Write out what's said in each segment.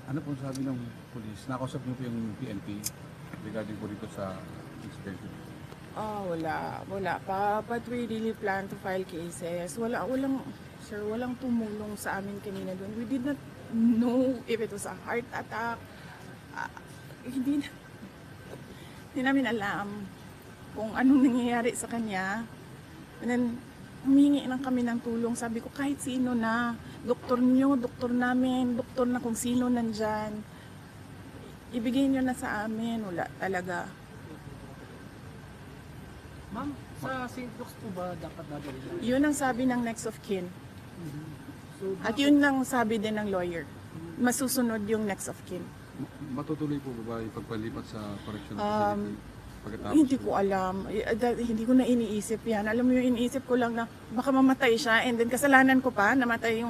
Ano po sabi ng police? Nakausap niyo po yung PNP regarding po dito sa inspection? Wala pa. But we really plan to file cases. Walang tumulong sa amin kanina doon. We did not know if it was a heart attack. Ah, hindi, na- hindi namin alam kung anong nangyayari sa kanya. And then, humingi lang kami ng tulong. Sabi ko, kahit sino na, doktor nyo, doktor namin, doktor na kung sino nandyan, ibigay nyo na sa amin. Wala talaga. Ma'am, sa St. Luke's po ba dapat dadalhin lang? Yun ang sabi ng next of kin. So, At yun ang sabi din ng lawyer. Masusunod yung next of kin. Matutuloy po ba yung pagpalipat sa correctional Um, facility? Pagkatapos Hindi po? ko alam. Hindi ko na iniisip yan. Alam mo yung iniisip ko lang na baka mamatay siya and then kasalanan ko pa, namatay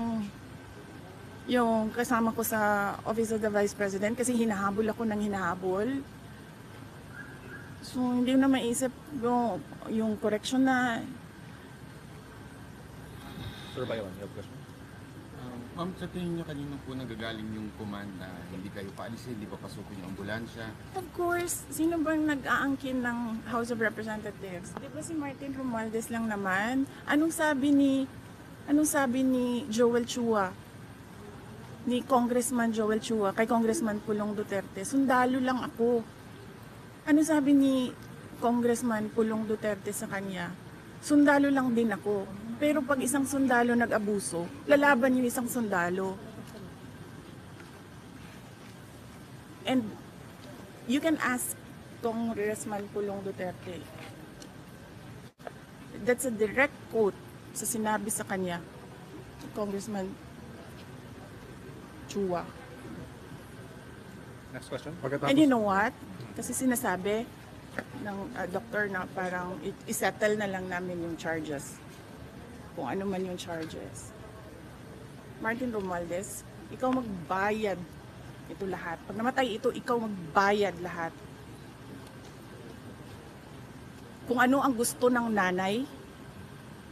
yung kasama ko sa Office of the Vice President kasi hinahabol ako ng hinahabol. So hindi ko na maisip yung correction na. Sir Bayon, you have a question? Ma'am, sa tingin niyo kanino po nanggagaling yung command na hindi kayo paalisin, hindi pa pasukin yung ambulansya? Of course, sino bang nag-aangkin ng House of Representatives? Di ba si Martin Romualdez lang naman? Anong sabi ni Joel Chua? Ni Congressman Joel Chua kay Congressman Pulong Duterte? Sundalo lang ako. Ano sabi ni Congressman Pulong Duterte sa kanya? Sundalo lang din ako. Pero pag isang sundalo nag-abuso, lalaban yung isang sundalo. And you can ask Congressman Pulong Duterte. That's a direct quote sa sinabi sa kanya, Congressman Chua. Next question? And you know what? Kasi sinasabi ng doktor na parang isettle na lang namin yung charges. Kung ano man yung charges. Martin Romualdez, ikaw magbayad ito lahat. Pag namatay ito, ikaw magbayad lahat. Kung ano ang gusto ng nanay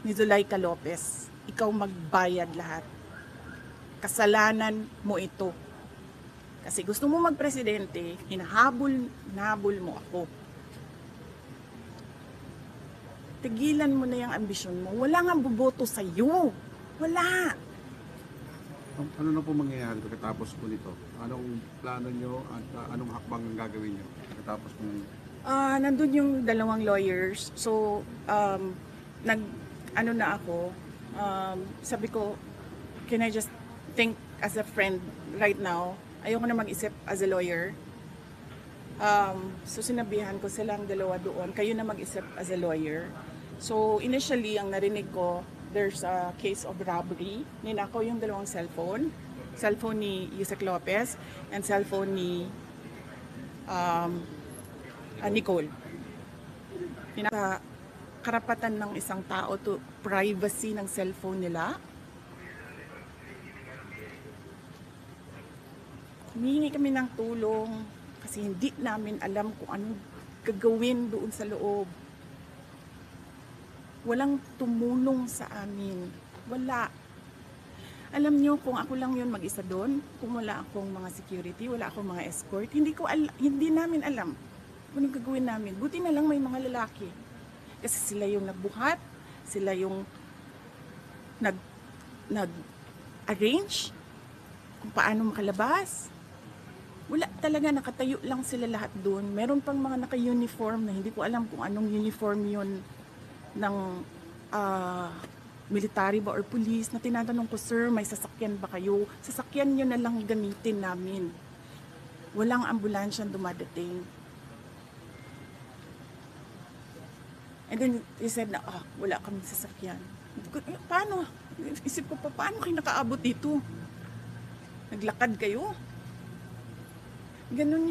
ni Zuleika Lopez, ikaw magbayad lahat. Kasalanan mo ito. Kasi gusto mo magpresidente, hinahabol mo ako. Tigilan mo na yung ambisyon mo. Wala nga boboto sa'yo. Wala. Ano na po mangyayari pagkatapos po nito? Anong plano nyo at anong hakbang ang gagawin nyo pagkatapos po? Nandun yung dalawang lawyers. So, na ako, sabi ko, can I just think as a friend right now? Ayoko na mag-isip as a lawyer. So, sinabihan ko silang dalawa doon, kayo na mag-isip as a lawyer. So, initially, ang narinig ko, there's a case of robbery. Ninakaw yung dalawang cellphone. Cellphone ni Yusek Lopez and cellphone ni Nicole. Karapatan ng isang tao to privacy ng cellphone nila. Humingi kami ng tulong kasi hindi namin alam kung anong gagawin doon sa loob. Walang tumulong sa amin. Wala. Alam nyo, kung ako lang yun mag-isa doon, kung wala akong mga security, wala akong mga escort, hindi namin alam kung anong gagawin namin. Buti na lang may mga lalaki. Kasi sila yung nagbuhat, sila yung nag-arrange kung paano makalabas. Wala talaga, nakatayo lang sila lahat doon. Meron pang mga naka-uniform na hindi ko alam kung anong uniform yun ng military ba or police na tinatanong ko, sir, may sasakyan ba kayo? Sasakyan nyo na lang gamitin namin. Walang ambulansyang dumadating. And then he said na, wala kaming sasakyan. Paano? Isip ko pa, paano kayo nakaabot dito? Naglakad kayo? Ganun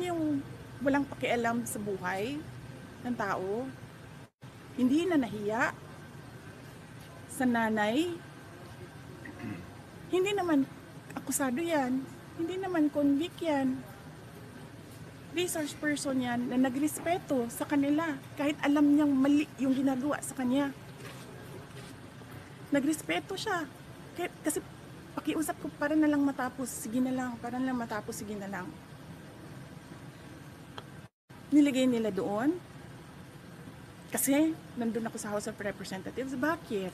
yung walang pakialam sa buhay ng tao. Hindi na nahiya sa nanay. Hindi naman akusado yan. Hindi naman convict yan. Resource person yan na nagrespeto sa kanila kahit alam niyang mali yung ginagawa sa kanya. Nagrespeto siya. Kasi pakiusap ko, para na lang matapos, sige na lang, para na lang matapos, sige na lang. Niligay nila doon. Kasi nandun ako sa House of Representatives. Bakit?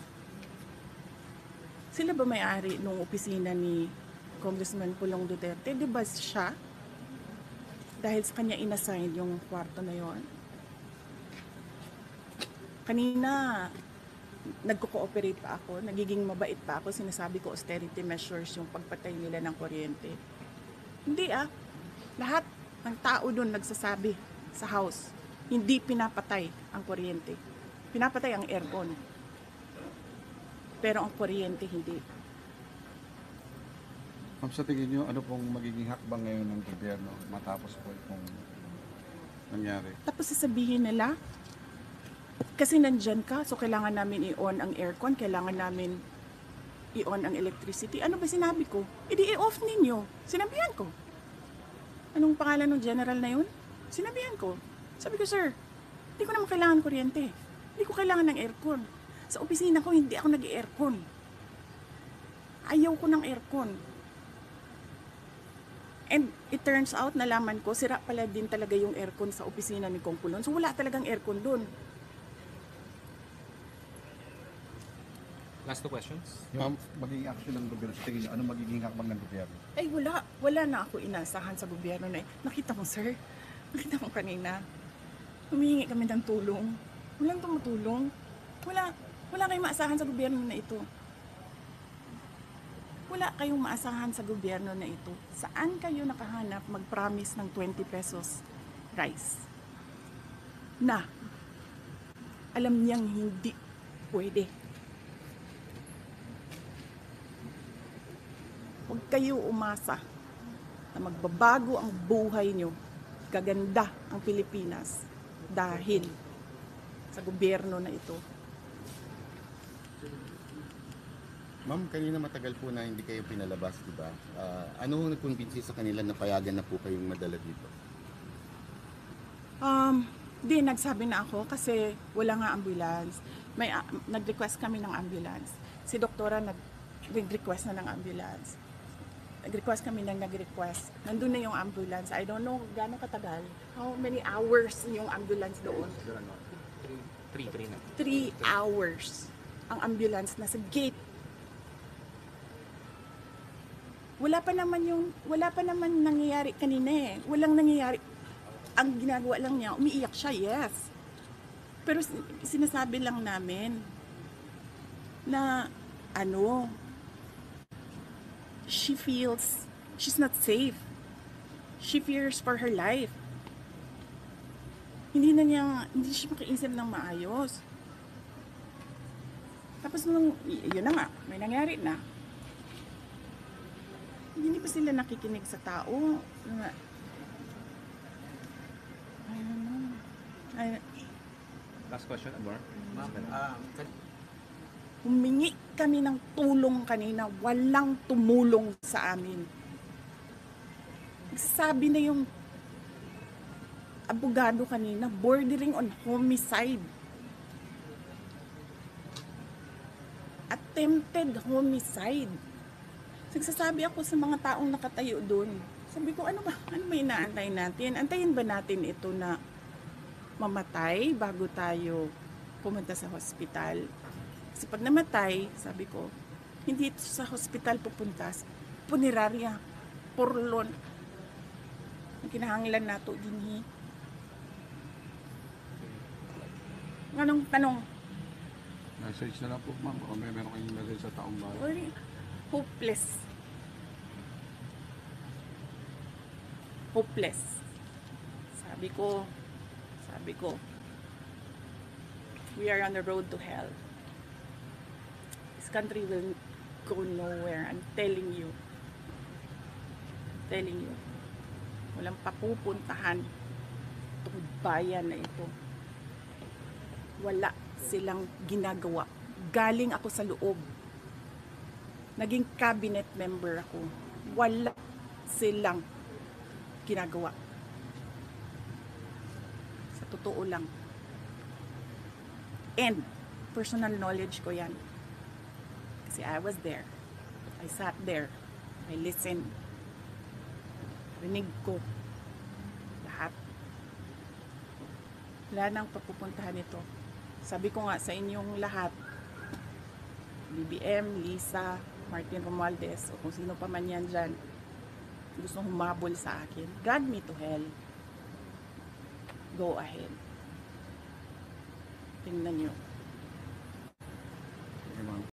Sila ba may-ari nung opisina ni Congressman Pulong Duterte? Di ba siya? Dahil sa kanya inassign yung kwarto na yon. Kanina, nagko-cooperate pa ako, nagiging mabait pa ako, sinasabi ko austerity measures yung pagpatay nila ng kuryente. Hindi lahat ng tao doon nagsasabi sa house, hindi pinapatay ang kuryente. Pinapatay ang aircon. Pero ang kuryente hindi. Ma'am, sa tingin nyo, ano pong magiging hakbang ngayon ng gobyerno matapos po itong nangyari? Tapos sasabihin nila, kasi nandyan ka, so kailangan namin i-on ang aircon, kailangan namin i-on ang electricity. Ano ba sinabi ko? Edi i-off ninyo. Sinabihan ko. Anong pangalan ng general na yun? Sinabihan ko. Sabi ko, sir, hindi ko naman kailangan kuryente. Hindi ko kailangan ng aircon. Sa opisina ko, hindi ako nag-aircon. Ayaw ko ng aircon. And it turns out, nalaman ko, sira pala din talaga yung aircon sa opisina ni Kong Pulon. So wala talagang aircon doon. Last two questions. Ma'am, magiging action ng gobyerno, sa tingin nyo, ano magiging hakbang ng gobyerno? Ay wala na ako inasahan sa gobyerno na nakita mo, sir, nakita mo kanina, humihingi kami ng tulong, walang tumutulong, wala kayong maasahan sa gobyerno na ito. Wala kayong maasahan sa gobyerno na ito. Saan kayo nakahanap mag-promise ng 20 pesos rice? Na alam niyang hindi pwede. Huwag kayo umasa na magbabago ang buhay niyo, gaganda ang Pilipinas dahil sa gobyerno na ito. Ma'am, kanina matagal po na hindi kayo pinalabas, di ba? Ano ang nagkumbinsi sa kanila na payagan na po kayong madala dito? Di, nagsabi na ako kasi wala nga ambulance. Nag-request kami ng ambulance. Si doktora nag-request na ng ambulance. Nag-request kami ng nag-request. Nandun na yung ambulance. I don't know gano'ng katagal. How many hours yung ambulance doon? 3 na. 3 hours ang ambulance nasa gate. Wala pa naman nangyayari kanina eh. Walang nangyayari. Ang ginagawa lang niya, umiiyak siya, yes. Pero sinasabi lang namin na she feels she's not safe. She fears for her life. Hindi siya makaisip ng maayos. Tapos yun na nga, may nangyari na. Hindi pa sila nakikinig sa tao. Last question, Anwar. Humingi kami ng tulong kanina, walang tumulong sa amin. Sabi na yung abogado kanina, bordering on homicide. Attempted homicide. Nagsasabi ako sa mga taong nakatayo doon. Sabi ko, ano ba inaantay natin? Antayin ba natin ito na mamatay bago tayo pumunta sa hospital? Kasi pag namatay, sabi ko, hindi ito sa hospital pupunta. Punerarya, purlon. Ang kinahanglan nato din Anong tanong? Message na lang po, ma'am. Kung meron kayong message sa taong bayan. Hopeless. Hopeless. Sabi ko, we are on the road to hell. This country will go nowhere. I'm telling you. Walang papupuntahan itong bayan na ito. Wala silang ginagawa. Galing ako sa loob. Naging cabinet member ako. Wala silang ginagawa. Sa totoo lang. And personal knowledge ko yan. See, I was there. I sat there. I listened. Rinig ko. Lahat. Wala nang papupuntahan ito. Sabi ko nga sa inyong lahat, BBM, Lisa, Martin Romualdez, o kung sino pa man yan dyan, gustong humabol sa akin, drag me to hell. Go ahead. Tingnan nyo. Okay, ma'am.